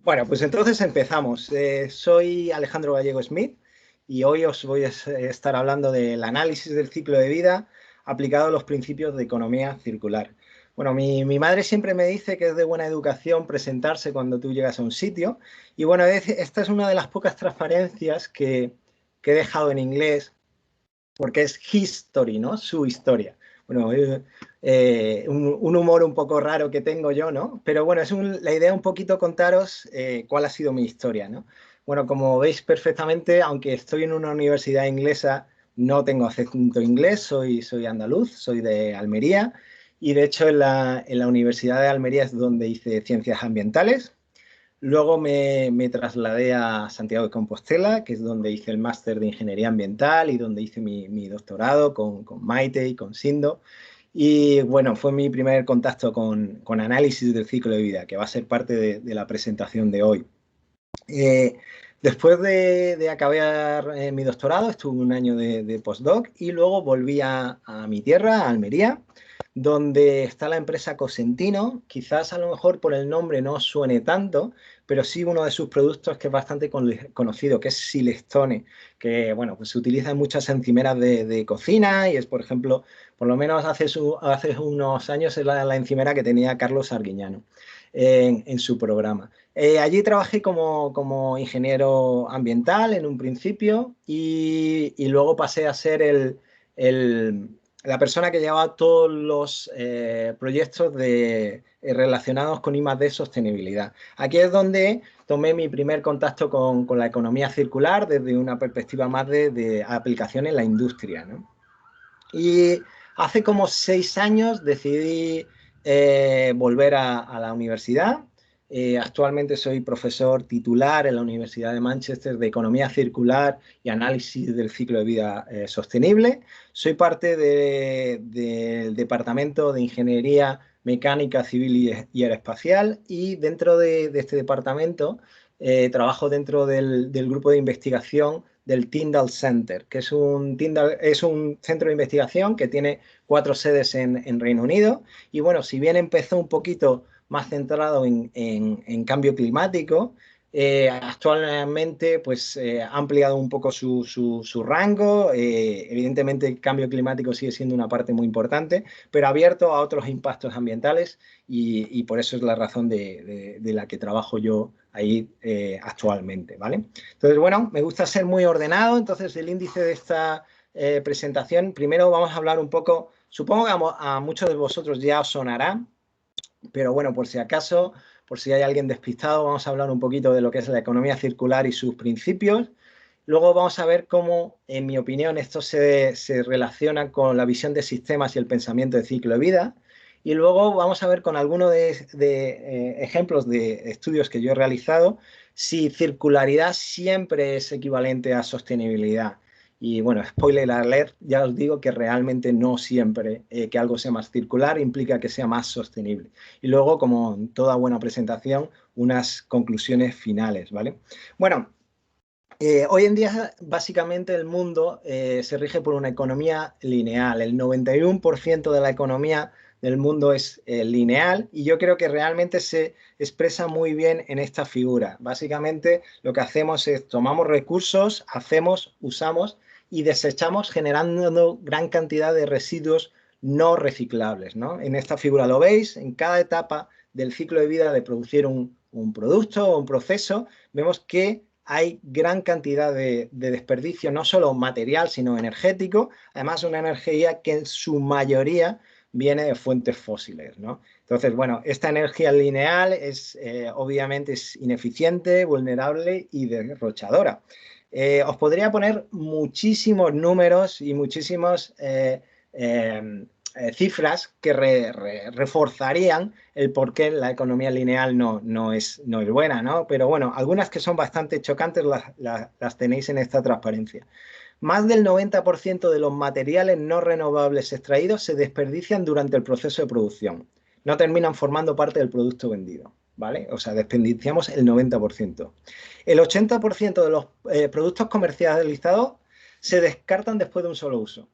Bueno, pues entonces empezamos. Soy Alejandro Gallego Smith y hoy os voy a estar hablando del análisis del ciclo de vida aplicado a los principios de economía circular. Bueno, mi madre siempre me dice que es de buena educación presentarse cuando tú llegas a un sitio y bueno, esta es una de las pocas transparencias que he dejado en inglés porque es history, ¿no? Su historia. Bueno, un humor un poco raro que tengo yo, ¿no? Pero bueno, la idea un poquito contaros cuál ha sido mi historia, ¿no? Bueno, como veis perfectamente, aunque estoy en una universidad inglesa, no tengo acento inglés, soy andaluz, soy de Almería y de hecho en la Universidad de Almería es donde hice ciencias ambientales. Luego me trasladé a Santiago de Compostela, que es donde hice el máster de Ingeniería Ambiental y donde hice mi doctorado con Maite y con Sindo. Y bueno, fue mi primer contacto con análisis del ciclo de vida, que va a ser parte de la presentación de hoy. Eh, Después de acabar mi doctorado, estuve un año de postdoc y luego volví a mi tierra, a Almería, donde está la empresa Cosentino. Quizás a lo mejor por el nombre no suene tanto, pero sí uno de sus productos que es bastante conocido, que es Silestone, que bueno, pues se utiliza en muchas encimeras de cocina y es, por ejemplo, por lo menos hace unos años es la encimera que tenía Carlos Arguiñano en su programa. Allí trabajé como ingeniero ambiental en un principio y luego pasé a ser la persona que llevaba todos los proyectos relacionados con I+D sostenibilidad. Aquí es donde tomé mi primer contacto con la economía circular desde una perspectiva más de aplicación en la industria, ¿no? Y hace como 6 años decidí volver a la universidad. Actualmente soy profesor titular en la Universidad de Manchester de Economía Circular y Análisis del Ciclo de Vida Sostenible. Soy parte del Departamento de Ingeniería Mecánica Civil y Aeroespacial y dentro de este departamento trabajo dentro del grupo de investigación del Tyndall Center, que es un centro de investigación que tiene 4 sedes en Reino Unido. Y bueno, si bien empezó un poquito más centrado en cambio climático, actualmente pues, ha ampliado un poco su rango. Evidentemente el cambio climático sigue siendo una parte muy importante, pero abierto a otros impactos ambientales y por eso es la razón de la que trabajo yo ahí actualmente, ¿vale? Entonces, bueno, me gusta ser muy ordenado, entonces el índice de esta presentación, primero vamos a hablar un poco, supongo que a muchos de vosotros ya os sonará, pero bueno, por si acaso, por si hay alguien despistado, vamos a hablar un poquito de lo que es la economía circular y sus principios. Luego vamos a ver cómo, en mi opinión, esto se relaciona con la visión de sistemas y el pensamiento de ciclo de vida. Y luego vamos a ver con algunos de ejemplos de estudios que yo he realizado si circularidad siempre es equivalente a sostenibilidad. Y bueno, spoiler alert, ya os digo que realmente no siempre que algo sea más circular implica que sea más sostenible. Y luego, como en toda buena presentación, unas conclusiones finales, ¿vale? Bueno, hoy en día, básicamente, el mundo se rige por una economía lineal. El 91% de la economía del mundo es lineal y yo creo que realmente se expresa muy bien en esta figura. Básicamente, lo que hacemos es tomamos recursos, usamos y desechamos generando gran cantidad de residuos no reciclables, ¿no? En esta figura lo veis, en cada etapa del ciclo de vida de producir un producto o un proceso, vemos que hay gran cantidad de desperdicio, no solo material, sino energético, además una energía que en su mayoría viene de fuentes fósiles, ¿no? Entonces, bueno, esta energía lineal obviamente es ineficiente, vulnerable y derrochadora. Os podría poner muchísimos números y muchísimos cifras que reforzarían el por qué la economía lineal no es buena, ¿no? Pero bueno, algunas que son bastante chocantes las tenéis en esta transparencia. Más del 90% de los materiales no renovables extraídos se desperdician durante el proceso de producción. No terminan formando parte del producto vendido, ¿vale? O sea, desperdiciamos el 90%. El 80% de los productos comercializados se descartan después de un solo uso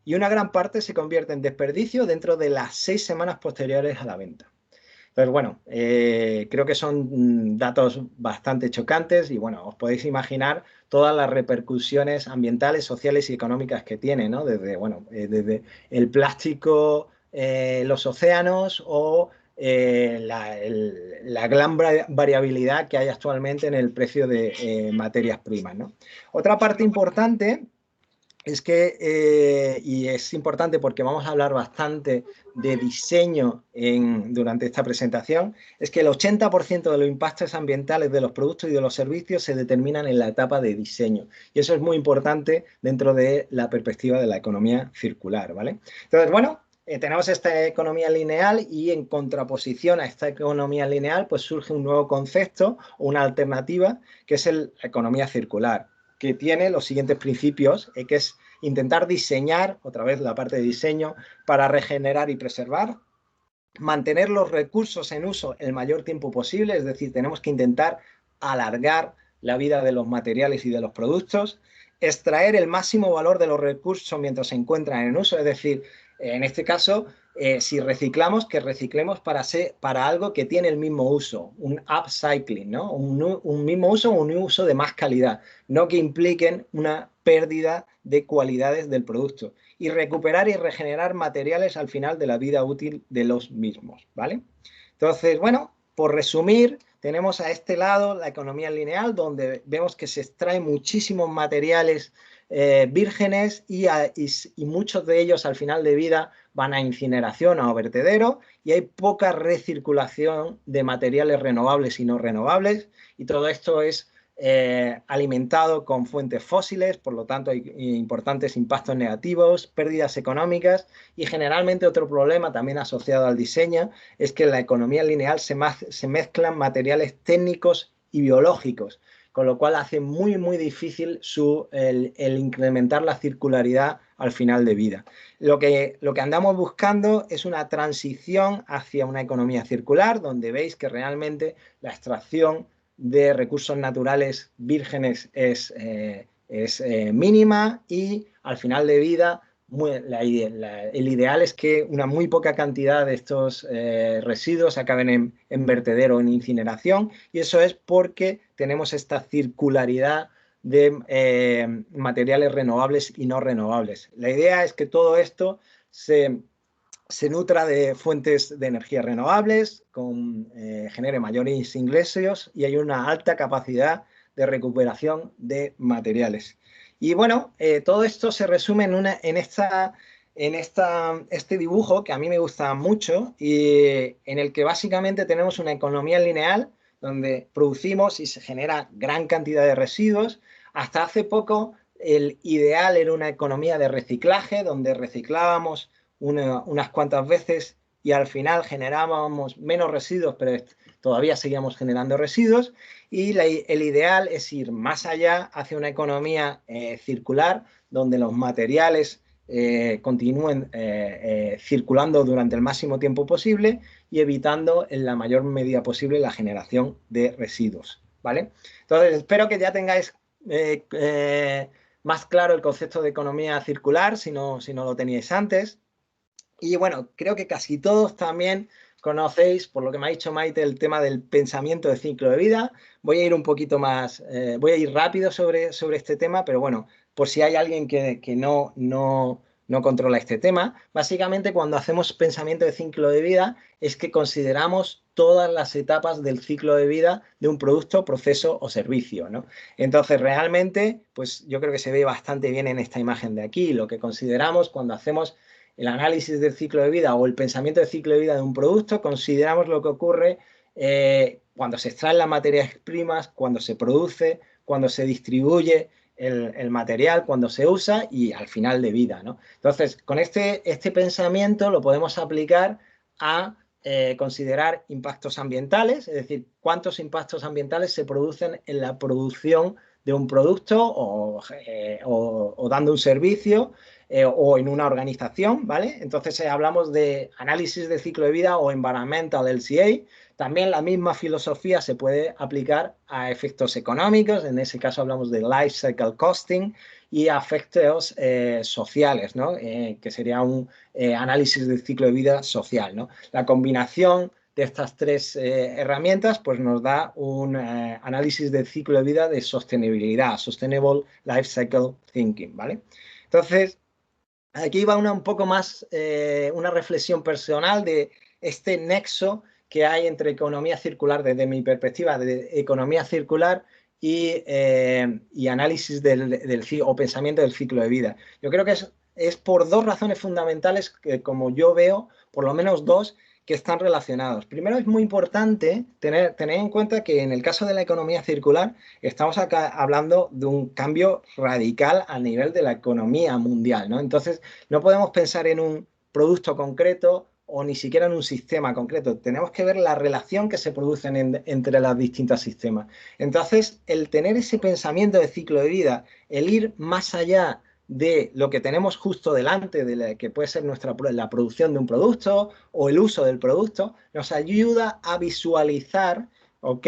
y una gran parte se convierte en desperdicio dentro de las 6 semanas posteriores a la venta. Entonces, bueno, creo que son datos bastante chocantes y, bueno, os podéis imaginar todas las repercusiones ambientales, sociales y económicas que tiene, ¿no? Desde, bueno, desde el plástico, los océanos o la gran variabilidad que hay actualmente en el precio de materias primas, ¿no? Otra parte importante es que, y es importante porque vamos a hablar bastante de diseño durante esta presentación, es que el 80% de los impactos ambientales de los productos y de los servicios se determinan en la etapa de diseño. Y eso es muy importante dentro de la perspectiva de la economía circular, ¿vale? Entonces, bueno, tenemos esta economía lineal y en contraposición a esta economía lineal, pues surge un nuevo concepto o una alternativa que es la economía circular, que tiene los siguientes principios, que es intentar diseñar, otra vez la parte de diseño, para regenerar y preservar, mantener los recursos en uso el mayor tiempo posible, es decir, tenemos que intentar alargar la vida de los materiales y de los productos, extraer el máximo valor de los recursos mientras se encuentran en uso, es decir, en este caso, si reciclamos, que reciclemos para algo que tiene el mismo uso, un upcycling, ¿no? Un mismo uso o un uso de más calidad, no que impliquen una pérdida de cualidades del producto. Y recuperar y regenerar materiales al final de la vida útil de los mismos, ¿vale? Entonces, bueno, por resumir, tenemos a este lado la economía lineal, donde vemos que se extraen muchísimos materiales vírgenes y muchos de ellos al final de vida van a incineración o a vertedero y hay poca recirculación de materiales renovables y no renovables y todo esto es alimentado con fuentes fósiles, por lo tanto hay importantes impactos negativos, pérdidas económicas y generalmente otro problema también asociado al diseño es que en la economía lineal se mezclan materiales técnicos y biológicos, con lo cual hace muy difícil el incrementar la circularidad al final de vida. Lo que andamos buscando es una transición hacia una economía circular, donde veis que realmente la extracción de recursos naturales vírgenes es mínima y al final de vida el ideal es que una muy poca cantidad de estos residuos acaben en vertedero o en incineración y eso es porque tenemos esta circularidad de materiales renovables y no renovables. La idea es que todo esto se nutra de fuentes de energía renovables, genere mayores ingresos y hay una alta capacidad de recuperación de materiales. Y bueno, todo esto se resume en este dibujo que a mí me gusta mucho y en el que básicamente tenemos una economía lineal donde producimos y se genera gran cantidad de residuos. Hasta hace poco el ideal era una economía de reciclaje donde reciclábamos unas cuantas veces y al final generábamos menos residuos, pero todavía seguíamos generando residuos y el ideal es ir más allá hacia una economía circular donde los materiales continúen circulando durante el máximo tiempo posible y evitando en la mayor medida posible la generación de residuos, ¿vale? Entonces, espero que ya tengáis más claro el concepto de economía circular, si no lo teníais antes. Y bueno, creo que casi todos también conocéis, por lo que me ha dicho Maite, el tema del pensamiento de ciclo de vida. Voy a ir un poquito más, voy a ir rápido sobre este tema, pero bueno, por si hay alguien que no controla este tema, básicamente cuando hacemos pensamiento de ciclo de vida es que consideramos todas las etapas del ciclo de vida de un producto, proceso o servicio, ¿no? Entonces, realmente, pues yo creo que se ve bastante bien en esta imagen de aquí, lo que consideramos cuando hacemos el análisis del ciclo de vida o el pensamiento del ciclo de vida de un producto, consideramos lo que ocurre cuando se extraen las materias primas, cuando se produce, cuando se distribuye el material, cuando se usa y al final de vida, ¿no? Entonces, con este pensamiento lo podemos aplicar a considerar impactos ambientales, es decir, cuántos impactos ambientales se producen en la producción de un producto o dando un servicio o en una organización, ¿vale? Entonces hablamos de análisis de ciclo de vida o environmental LCA. También la misma filosofía se puede aplicar a efectos económicos, en ese caso hablamos de life cycle costing y a efectos sociales, ¿no? Que sería un análisis del ciclo de vida social, ¿no? La combinación de estas tres herramientas, pues nos da un análisis del ciclo de vida de sostenibilidad, Sustainable Life Cycle Thinking, ¿vale? Entonces, aquí va un poco más, una reflexión personal de este nexo que hay entre economía circular, desde mi perspectiva, de economía circular y análisis o pensamiento del ciclo de vida. Yo creo que es por dos razones fundamentales que, como yo veo, por lo menos dos, que están relacionados. Primero, es muy importante tener en cuenta que en el caso de la economía circular estamos acá hablando de un cambio radical a nivel de la economía mundial, ¿no? Entonces, no podemos pensar en un producto concreto o ni siquiera en un sistema concreto. Tenemos que ver la relación que se produce entre los distintos sistemas. Entonces, el tener ese pensamiento de ciclo de vida, el ir más allá de lo que tenemos justo delante, que puede ser la producción de un producto o el uso del producto, nos ayuda a visualizar, ¿ok?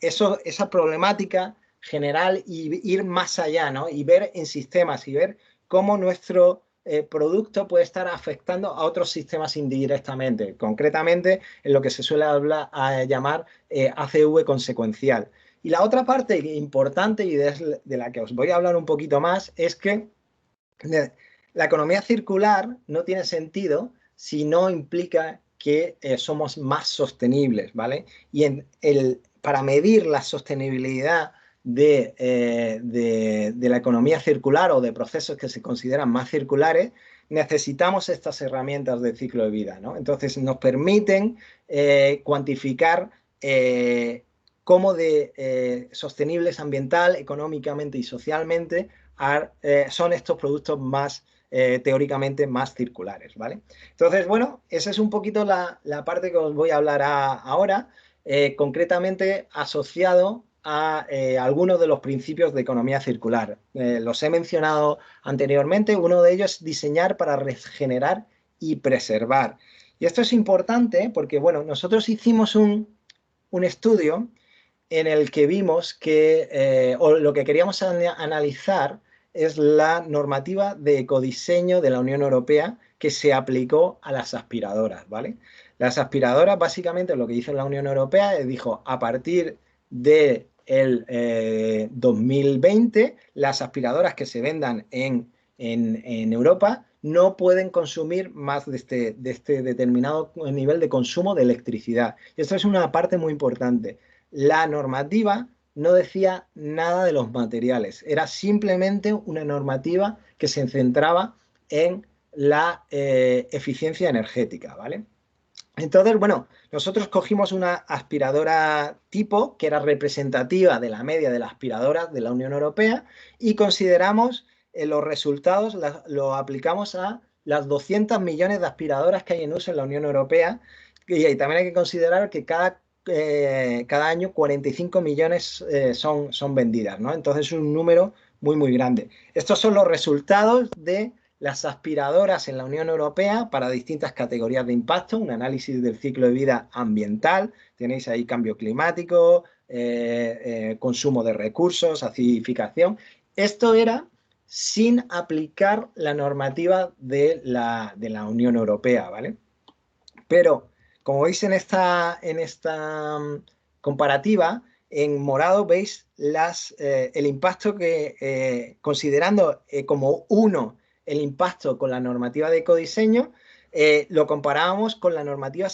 Esa problemática general y ir más allá, ¿no? Y ver en sistemas y ver cómo nuestro producto puede estar afectando a otros sistemas indirectamente, concretamente en lo que se suele llamar ACV consecuencial. Y la otra parte importante y de la que os voy a hablar un poquito más es que la economía circular no tiene sentido si no implica que somos más sostenibles, ¿vale? Y para medir la sostenibilidad de la economía circular o de procesos que se consideran más circulares, necesitamos estas herramientas de ciclo de vida, ¿no? Entonces nos permiten cuantificar cómo de sostenibles ambiental, económicamente y socialmente son estos productos más teóricamente más circulares, ¿vale? Entonces, bueno, esa es un poquito la parte que os voy a hablar ahora, concretamente asociado a algunos de los principios de economía circular. Los he mencionado anteriormente, uno de ellos es diseñar para regenerar y preservar. Y esto es importante porque, bueno, nosotros hicimos un estudio en el que vimos que, o lo que queríamos analizar es la normativa de ecodiseño de la Unión Europea que se aplicó a las aspiradoras, ¿vale? Las aspiradoras, básicamente, lo que hizo la Unión Europea es dijo, a partir del 2020, las aspiradoras que se vendan en Europa no pueden consumir más de este determinado nivel de consumo de electricidad. Y esto es una parte muy importante. La normativa no decía nada de los materiales, era simplemente una normativa que se centraba en la eficiencia energética, ¿vale? Entonces, bueno, nosotros cogimos una aspiradora tipo que era representativa de la media de las aspiradoras de la Unión Europea y consideramos los resultados, lo aplicamos a las 200 millones de aspiradoras que hay en uso en la Unión Europea y también hay que considerar que cada año 45 millones son vendidas, ¿no? Entonces es un número muy, muy grande. Estos son los resultados de las aspiradoras en la Unión Europea para distintas categorías de impacto, un análisis del ciclo de vida ambiental, tenéis ahí cambio climático, consumo de recursos, acidificación. Esto era sin aplicar la normativa de la Unión Europea, ¿vale? Pero, como veis en esta comparativa, en morado veis el impacto que, considerando como uno el impacto con la normativa de ecodiseño, lo comparábamos con la normativa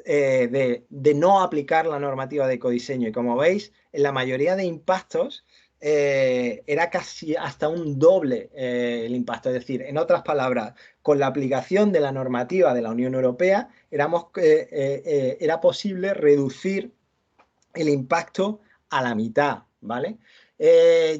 de no aplicar la normativa de ecodiseño. Y como veis, en la mayoría de impactos era casi hasta un doble el impacto. Es decir, en otras palabras, con la aplicación de la normativa de la Unión Europea, era posible reducir el impacto a la mitad, ¿vale?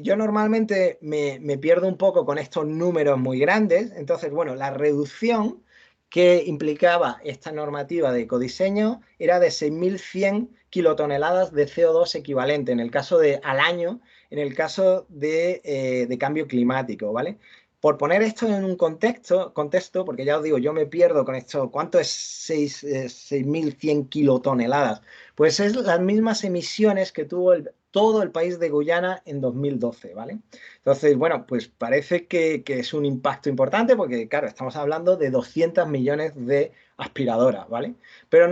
Yo normalmente me pierdo un poco con estos números muy grandes, entonces, bueno, la reducción que implicaba esta normativa de ecodiseño era de 6.100 kilotoneladas de CO2 equivalente, en el caso al año, en el caso de cambio climático, ¿vale? Por poner esto en un contexto, porque ya os digo, yo me pierdo con esto, ¿cuánto es 6.100 kilotoneladas? Pues es las mismas emisiones que tuvo todo el país de Guyana en 2012, ¿vale? Entonces, bueno, pues parece que es un impacto importante porque, claro, estamos hablando de 200 millones de aspiradoras, ¿vale? Pero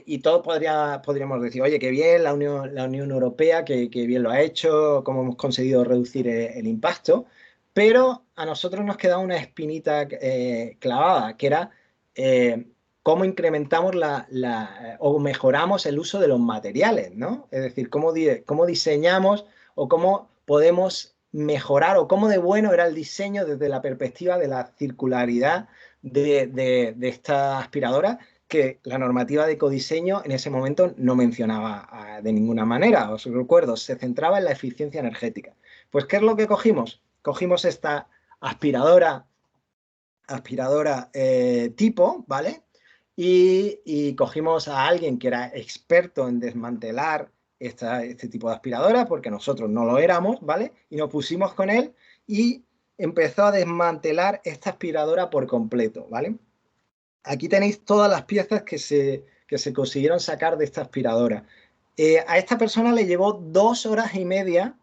y todos podríamos decir, oye, qué bien la Unión Europea, que bien lo ha hecho, cómo hemos conseguido reducir el impacto, pero a nosotros nos queda una espinita clavada, que era eh, cómo incrementamos o mejoramos el uso de los materiales, ¿no? Es decir, cómo diseñamos o cómo podemos mejorar o cómo de bueno era el diseño desde la perspectiva de la circularidad de esta aspiradora que la normativa de ecodiseño en ese momento no mencionaba de ninguna manera. Os recuerdo, se centraba en la eficiencia energética. Pues, ¿qué es lo que cogimos? Cogimos esta aspiradora tipo, ¿vale? Y cogimos a alguien que era experto en desmantelar este tipo de aspiradora, porque nosotros no lo éramos, ¿vale? Y nos pusimos con él y empezó a desmantelar esta aspiradora por completo, ¿vale? Aquí tenéis todas las piezas que se consiguieron sacar de esta aspiradora. A esta persona le llevó 2 horas y media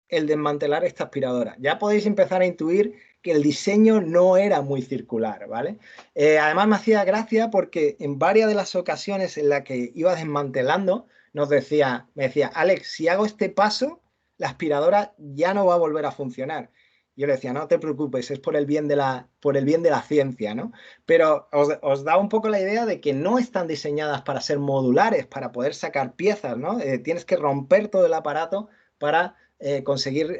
el desmantelar esta aspiradora. Ya podéis empezar a intuir que el diseño no era muy circular, ¿vale? Además me hacía gracia porque en varias de las ocasiones en las que iba desmantelando, me decía, Alex, si hago este paso, la aspiradora ya no va a volver a funcionar. Yo le decía, no te preocupes, es por el bien de la ciencia, ¿no? Pero os da un poco la idea de que no están diseñadas para ser modulares, para poder sacar piezas, ¿no? Tienes que romper todo el aparato para conseguir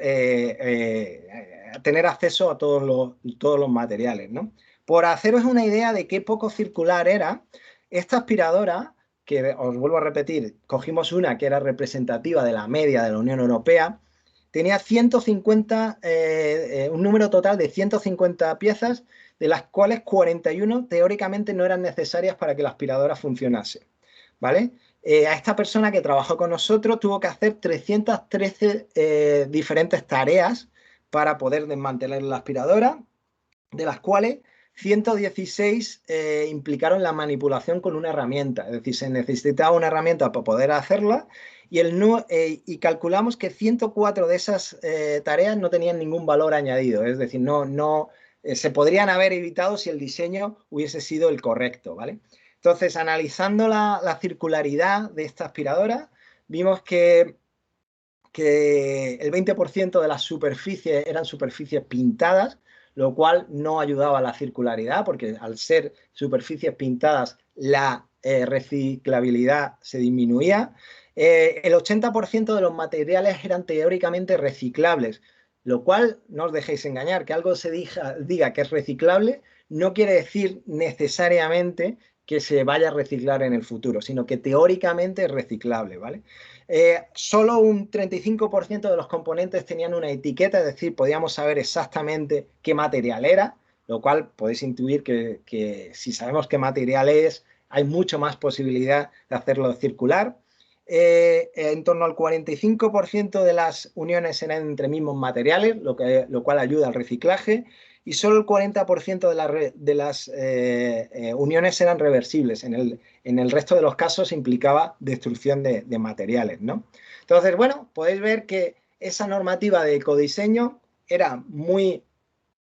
tener acceso a todos los materiales, ¿no? Por haceros una idea de qué poco circular era, esta aspiradora, que os vuelvo a repetir, cogimos una que era representativa de la media de la Unión Europea, tenía 150, un número total de 150 piezas, de las cuales 41 teóricamente no eran necesarias para que la aspiradora funcionase, ¿vale? A esta persona que trabajó con nosotros tuvo que hacer 313 diferentes tareas para poder desmantelar la aspiradora, de las cuales 116 implicaron la manipulación con una herramienta, es decir, se necesitaba una herramienta para poder hacerla y calculamos que 104 de esas tareas no tenían ningún valor añadido, es decir, se podrían haber evitado si el diseño hubiese sido el correcto, ¿vale? Entonces, analizando la circularidad de esta aspiradora, vimos que el 20% de las superficies eran superficies pintadas, lo cual no ayudaba a la circularidad, porque al ser superficies pintadas, la reciclabilidad se disminuía. El 80% de los materiales eran teóricamente reciclables, lo cual, no os dejéis engañar, que algo se diga que es reciclable, no quiere decir necesariamente que se vaya a reciclar en el futuro, sino que teóricamente es reciclable, ¿vale? Solo un 35% de los componentes tenían una etiqueta, es decir, podíamos saber exactamente qué material era, lo cual podéis intuir que si sabemos qué material es, hay mucho más posibilidad de hacerlo circular. En torno al 45% de las uniones eran entre mismos materiales, lo cual ayuda al reciclaje, y solo el 40% de las uniones eran reversibles. En el resto de los casos implicaba destrucción de materiales, ¿no? Entonces, bueno, podéis ver que esa normativa de ecodiseño era muy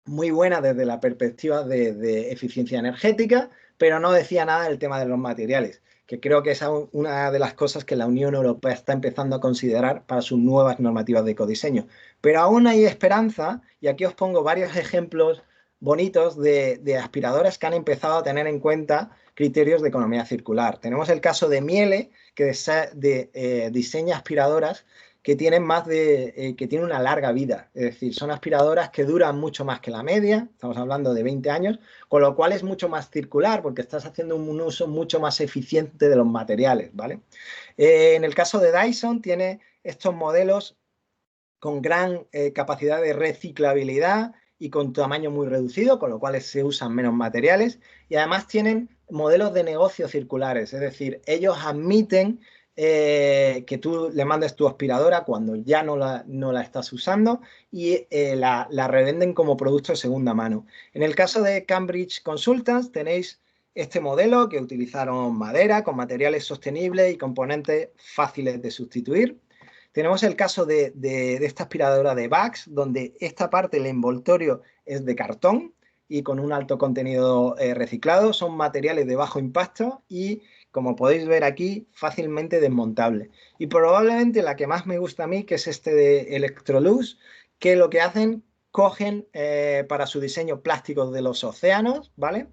buena desde la perspectiva de eficiencia energética, pero no decía nada del tema de los materiales, que creo que es una de las cosas que la Unión Europea está empezando a considerar para sus nuevas normativas de ecodiseño. Pero aún hay esperanza, y aquí os pongo varios ejemplos bonitos de aspiradoras que han empezado a tener en cuenta criterios de economía circular. Tenemos el caso de Miele, que diseña aspiradoras que tienen que tienen una larga vida, es decir, son aspiradoras que duran mucho más que la media, estamos hablando de 20 años, con lo cual es mucho más circular porque estás haciendo un uso mucho más eficiente de los materiales, ¿vale? En el caso de Dyson tiene estos modelos con gran capacidad de reciclabilidad y con tamaño muy reducido, con lo cual se usan menos materiales, y además tienen modelos de negocio circulares, es decir, ellos admiten que tú le mandes tu aspiradora cuando ya no la estás usando y la revenden como producto de segunda mano. En el caso de Cambridge Consultants tenéis este modelo que utilizaron madera con materiales sostenibles y componentes fáciles de sustituir. Tenemos el caso de esta aspiradora de Vax, donde esta parte, el envoltorio, es de cartón y con un alto contenido reciclado. Son materiales de bajo impacto y, como podéis ver aquí, fácilmente desmontable. Y probablemente la que más me gusta a mí, que es este de Electrolux, que lo que hacen, cogen para su diseño plásticos de los océanos, ¿vale?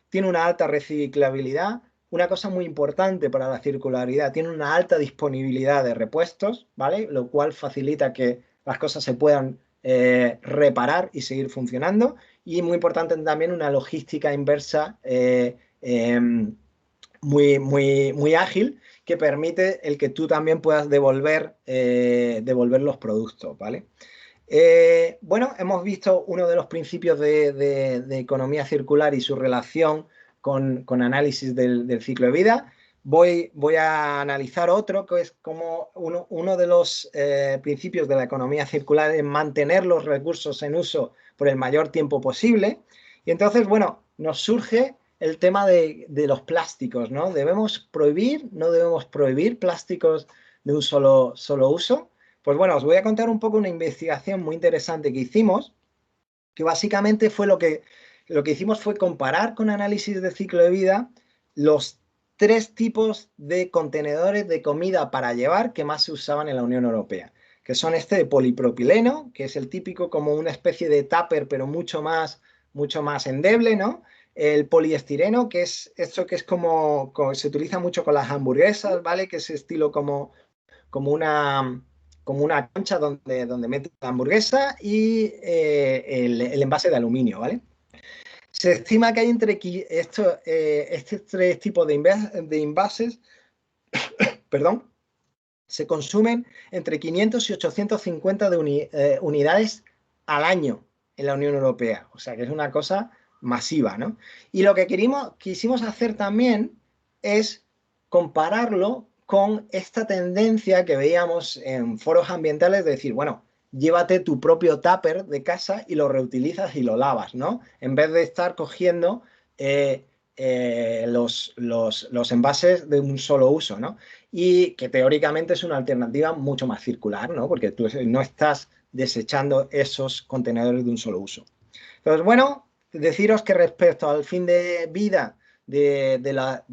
Tiene una alta reciclabilidad. Una cosa muy importante para la circularidad, tiene una alta disponibilidad de repuestos, ¿vale? Lo cual facilita que las cosas se puedan reparar y seguir funcionando. Y muy importante también una logística inversa muy ágil que permite el que tú también puedas devolver los productos, ¿vale? Bueno, hemos visto uno de los principios de economía circular y su relación con análisis del ciclo de vida. Voy a analizar otro, que es como uno de los principios de la economía circular es mantener los recursos en uso por el mayor tiempo posible. Y entonces, bueno, nos surge el tema de los plásticos, ¿no? ¿Debemos prohibir, no debemos prohibir plásticos de un solo uso? Pues bueno, os voy a contar un poco una investigación muy interesante que hicimos, que básicamente fue lo que hicimos fue comparar con análisis de ciclo de vida los tres tipos de contenedores de comida para llevar que más se usaban en la Unión Europea, que son este de polipropileno, que es el típico como una especie de tupper, pero mucho más endeble, ¿no? El poliestireno, que es esto que es como se utiliza mucho con las hamburguesas, ¿vale? Que es estilo como una, como una concha donde metes la hamburguesa y el envase de aluminio, ¿vale? Se estima que hay estos tres tipos de envases, perdón, se consumen entre 500 y 850 unidades al año en la Unión Europea. O sea que es una cosa masiva, ¿no? Y lo que quisimos hacer también es compararlo con esta tendencia que veíamos en foros ambientales de decir, bueno, llévate tu propio tupper de casa y lo reutilizas y lo lavas, ¿no? En vez de estar cogiendo los envases de un solo uso, ¿no? Y que teóricamente es una alternativa mucho más circular, ¿no? Porque tú no estás desechando esos contenedores de un solo uso. Entonces, bueno, deciros que respecto al fin de vida de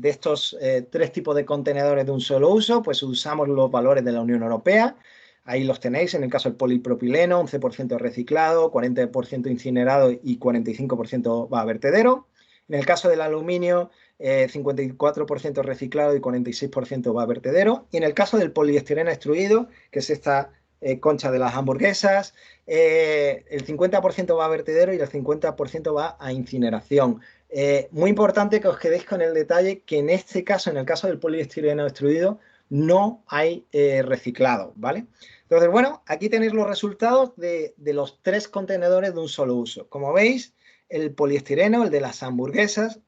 estos tres tipos de contenedores de un solo uso, pues usamos los valores de la Unión Europea. Ahí los tenéis, en el caso del polipropileno, 11% reciclado, 40% incinerado y 45% va a vertedero. En el caso del aluminio, 54% reciclado y 46% va a vertedero. Y en el caso del poliestireno extruido, que es esta concha de las hamburguesas, el 50% va a vertedero y el 50% va a incineración. Muy importante que os quedéis con el detalle que en este caso, en el caso del poliestireno extruido, no hay reciclado, ¿vale? Entonces, bueno, aquí tenéis los resultados de los tres contenedores de un solo uso. Como veis, el poliestireno, el de las hamburguesas,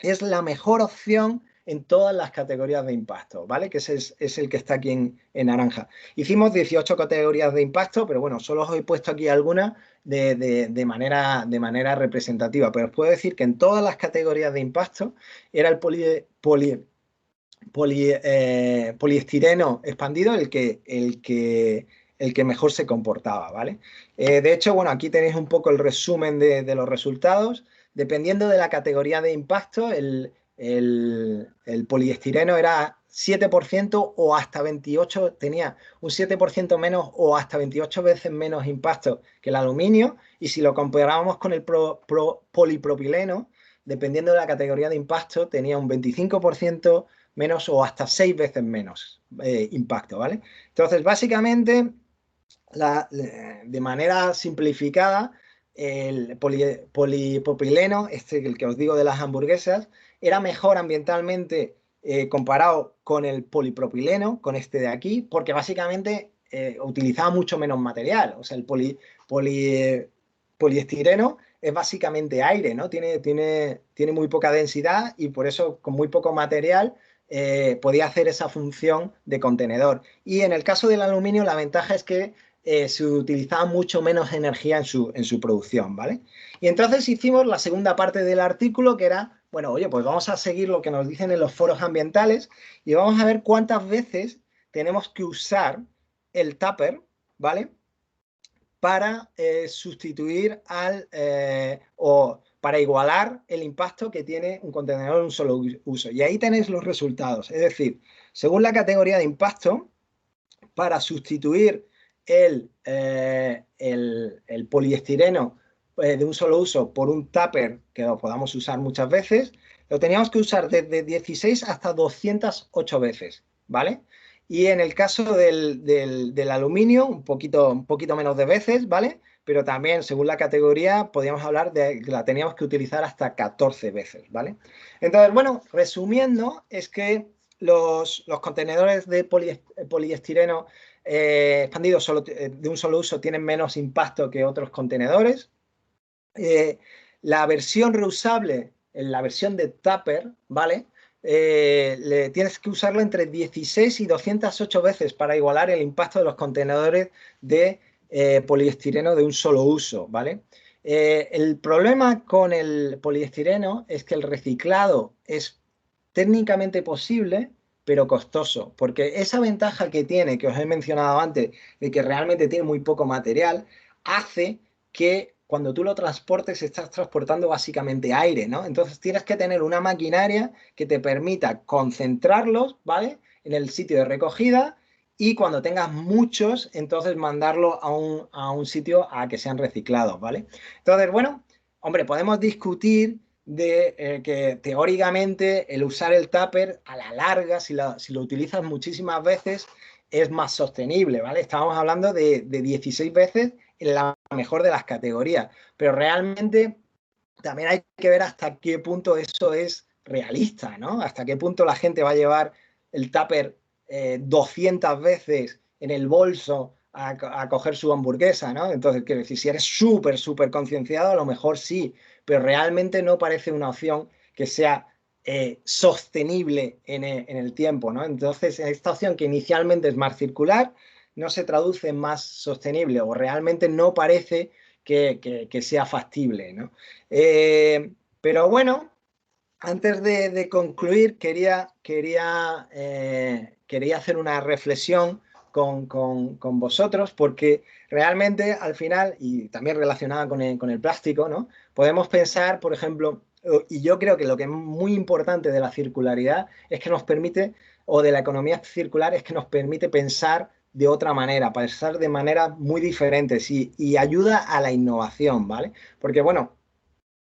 es la mejor opción en todas las categorías de impacto, ¿vale? Que ese es el que está aquí en naranja. Hicimos 18 categorías de impacto, pero bueno, solo os he puesto aquí algunas de manera representativa, pero os puedo decir que en todas las categorías de impacto era el poliestireno expandido el que mejor se comportaba, ¿vale? De hecho, bueno, aquí tenéis un poco el resumen de los resultados. Dependiendo de la categoría de impacto, el poliestireno era 7% o hasta 28, tenía un 7% menos o hasta 28 veces menos impacto que el aluminio. Y si lo comparábamos con el polipropileno, dependiendo de la categoría de impacto, tenía un 25% menos o hasta 6 veces menos impacto, ¿vale? Entonces, básicamente, de manera simplificada, el polipropileno, el que os digo de las hamburguesas, era mejor ambientalmente comparado con el polipropileno, con este de aquí, porque básicamente utilizaba mucho menos material. O sea, el poliestireno es básicamente aire, ¿no? Tiene muy poca densidad y por eso con muy poco material podía hacer esa función de contenedor. Y en el caso del aluminio, la ventaja es que se utilizaba mucho menos energía en su producción, ¿vale? Y entonces hicimos la segunda parte del artículo, que era, bueno, oye, pues vamos a seguir lo que nos dicen en los foros ambientales y vamos a ver cuántas veces tenemos que usar el tupper, ¿vale? Para sustituir o para igualar el impacto que tiene un contenedor de un solo uso. Y ahí tenéis los resultados. Es decir, según la categoría de impacto, para sustituir el poliestireno de un solo uso por un tupper que lo podamos usar muchas veces, lo teníamos que usar desde 16 hasta 208 veces, ¿vale? Y en el caso del aluminio, un poquito menos de veces, ¿vale? Pero también, según la categoría, podríamos hablar de que la teníamos que utilizar hasta 14 veces, ¿vale? Entonces, bueno, resumiendo, es que los contenedores de poliestireno expandidos de un solo uso tienen menos impacto que otros contenedores. La versión reusable, en la versión de Tupper, ¿vale? Tienes que usarlo entre 16 y 208 veces para igualar el impacto de los contenedores de poliestireno de un solo uso, ¿vale? El problema con el poliestireno es que el reciclado es técnicamente posible, pero costoso, porque esa ventaja que tiene, que os he mencionado antes, de que realmente tiene muy poco material, hace que cuando tú lo transportes estás transportando básicamente aire, ¿no? Entonces tienes que tener una maquinaria que te permita concentrarlos, ¿vale? En el sitio de recogida y cuando tengas muchos, entonces mandarlo a un sitio a que sean reciclados, ¿vale? Entonces, bueno, hombre, podemos discutir de que teóricamente el usar el tupper a la larga, si lo utilizas muchísimas veces, es más sostenible, ¿vale? Estábamos hablando de 16 veces en la mejor de las categorías, pero realmente también hay que ver hasta qué punto eso es realista, ¿no? Hasta qué punto la gente va a llevar el tupper 200 veces en el bolso a coger su hamburguesa, ¿no? Entonces, quiero decir, si eres súper concienciado, a lo mejor sí, pero realmente no parece una opción que sea sostenible en el tiempo, ¿no? Entonces, esta opción que inicialmente es más circular, no se traduce en más sostenible o realmente no parece que sea factible, ¿no? Pero bueno, antes de concluir, quería hacer una reflexión con vosotros, porque realmente al final, y también relacionada con el plástico, ¿no? Podemos pensar, por ejemplo, y yo creo que lo que es muy importante de la circularidad es que nos permite, o de la economía circular, es que nos permite pensar de otra manera, pensar de maneras muy diferentes y ayuda a la innovación, ¿vale? Porque, bueno,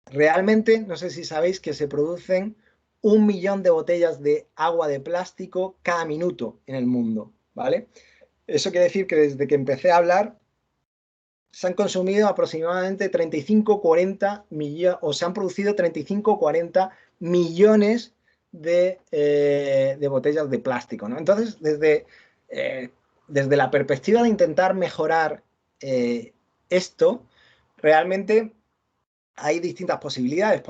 realmente, no sé si sabéis que se producen 1 millón de botellas de agua de plástico cada minuto en el mundo, ¿vale? Eso quiere decir que desde que empecé a hablar se han consumido aproximadamente 35-40 millones, o se han producido 35-40 millones de botellas de plástico, ¿no? Entonces, desde la perspectiva de intentar mejorar esto, realmente hay distintas posibilidades.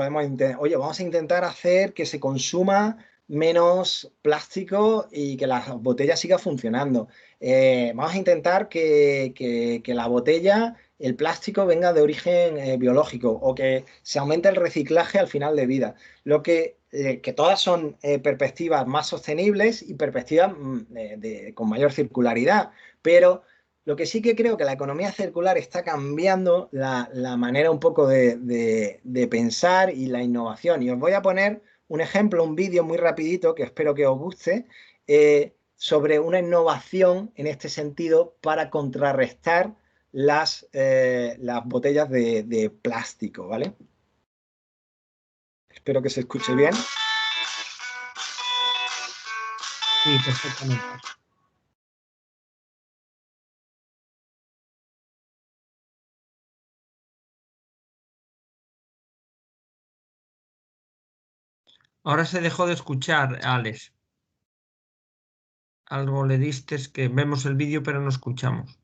Oye, vamos a intentar hacer que se consuma menos plástico y que la botella siga funcionando. Vamos a intentar que la botella, el plástico venga de origen biológico o que se aumente el reciclaje al final de vida. Que todas son perspectivas más sostenibles y perspectivas con mayor circularidad, pero lo que sí que creo que la economía circular está cambiando la manera un poco de pensar y la innovación. Y os voy a poner un ejemplo, un vídeo muy rapidito que espero que os guste, sobre una innovación en este sentido para contrarrestar las botellas de plástico, ¿vale? Espero que se escuche bien. Sí, perfectamente. Ahora se dejó de escuchar, Alex. Algo le diste, es que vemos el vídeo pero no escuchamos.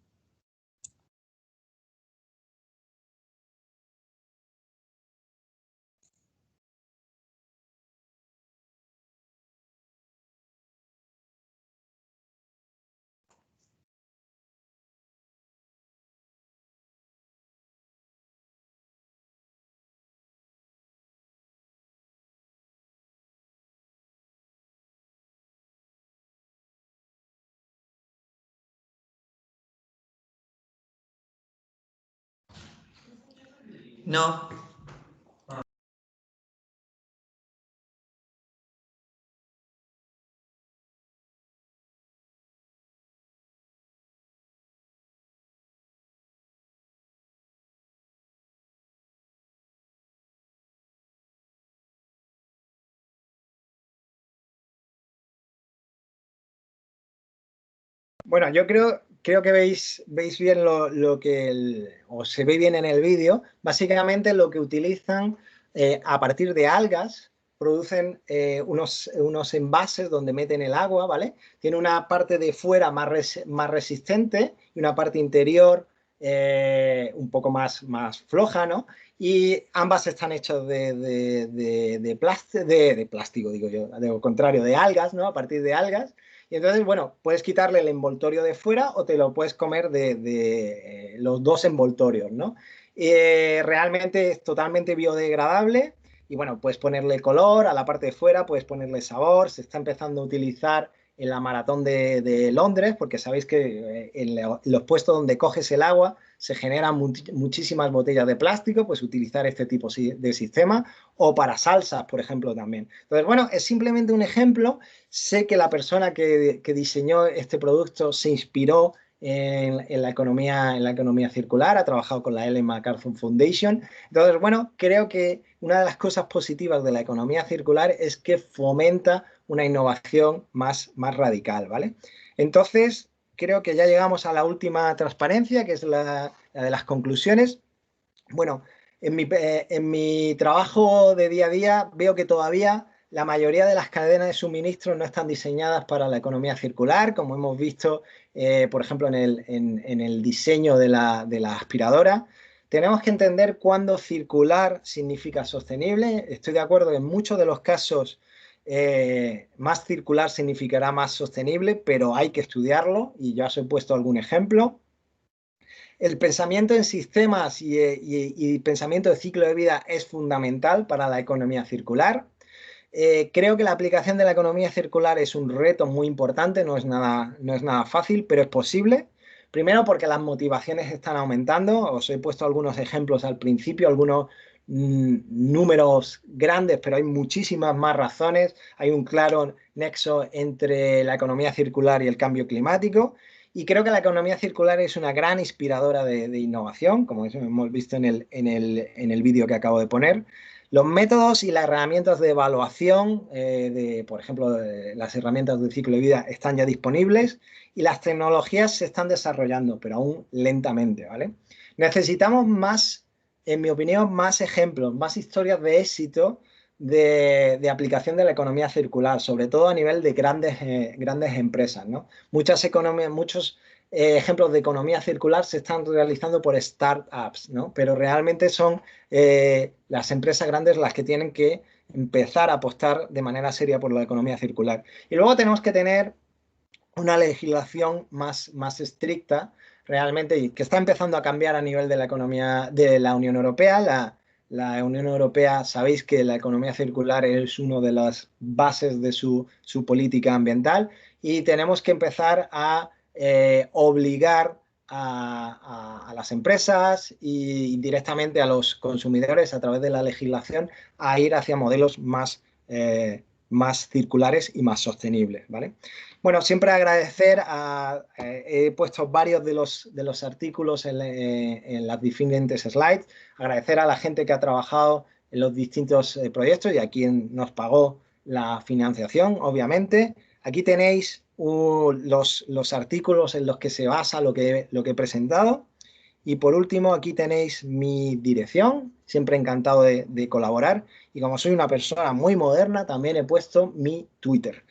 No. Bueno, yo creo que veis bien lo que o se ve bien en el vídeo. Básicamente lo que utilizan a partir de algas, producen unos envases donde meten el agua, ¿vale? Tiene una parte de fuera más resistente y una parte interior un poco más floja, ¿no? Y ambas están hechas de plástico, digo yo, de lo contrario, de algas, ¿no? A partir de algas. Y entonces, bueno, puedes quitarle el envoltorio de fuera o te lo puedes comer de los dos envoltorios, ¿no? Realmente es totalmente biodegradable y, bueno, puedes ponerle color a la parte de fuera, puedes ponerle sabor. Se está empezando a utilizar en la maratón de Londres, porque sabéis que en los puestos donde coges el agua se generan muchísimas botellas de plástico, pues utilizar este tipo de sistema, o para salsas, por ejemplo, también. Entonces, bueno, es simplemente un ejemplo. Sé que la persona que diseñó este producto se inspiró en la economía circular, ha trabajado con la Ellen MacArthur Foundation. Entonces, bueno, creo que una de las cosas positivas de la economía circular es que fomenta una innovación más radical, ¿vale? Entonces, creo que ya llegamos a la última transparencia, que es la de las conclusiones. Bueno, en mi trabajo de día a día veo que todavía la mayoría de las cadenas de suministro no están diseñadas para la economía circular, como hemos visto, por ejemplo, en el diseño de la aspiradora. Tenemos que entender cuándo circular significa sostenible. Estoy de acuerdo que en muchos de los casos más circular significará más sostenible, pero hay que estudiarlo y ya os he puesto algún ejemplo. El pensamiento en sistemas y pensamiento de ciclo de vida es fundamental para la economía circular. Creo que la aplicación de la economía circular es un reto muy importante, no es nada fácil, pero es posible. Primero porque las motivaciones están aumentando. Os he puesto algunos ejemplos al principio, algunos números grandes, pero hay muchísimas más razones. Hay un claro nexo entre la economía circular y el cambio climático. Y creo que la economía circular es una gran inspiradora de innovación, como hemos visto en el vídeo que acabo de poner. Los métodos y las herramientas de evaluación, por ejemplo, las herramientas del ciclo de vida están ya disponibles y las tecnologías se están desarrollando, pero aún lentamente, ¿vale? Necesitamos más, en mi opinión, más ejemplos, más historias de éxito de aplicación de la economía circular, sobre todo a nivel de grandes empresas, ¿no? Muchos ejemplos de economía circular se están realizando por startups, ¿no? Pero realmente son las empresas grandes las que tienen que empezar a apostar de manera seria por la economía circular. Y luego tenemos que tener una legislación más estricta realmente, y que está empezando a cambiar a nivel de la economía de la Unión Europea. La Unión Europea, sabéis que la economía circular es una de las bases de su política ambiental, y tenemos que empezar a obligar a las empresas y directamente a los consumidores a través de la legislación a ir hacia modelos más circulares y más sostenibles, ¿vale? Bueno, siempre agradecer he puesto varios de los artículos en las diferentes slides, agradecer a la gente que ha trabajado en los distintos proyectos y a quien nos pagó la financiación, obviamente. Aquí tenéis los artículos en los que se basa lo que he presentado. Y por último, aquí tenéis mi dirección, siempre encantado de colaborar. Y como soy una persona muy moderna, también he puesto mi Twitter.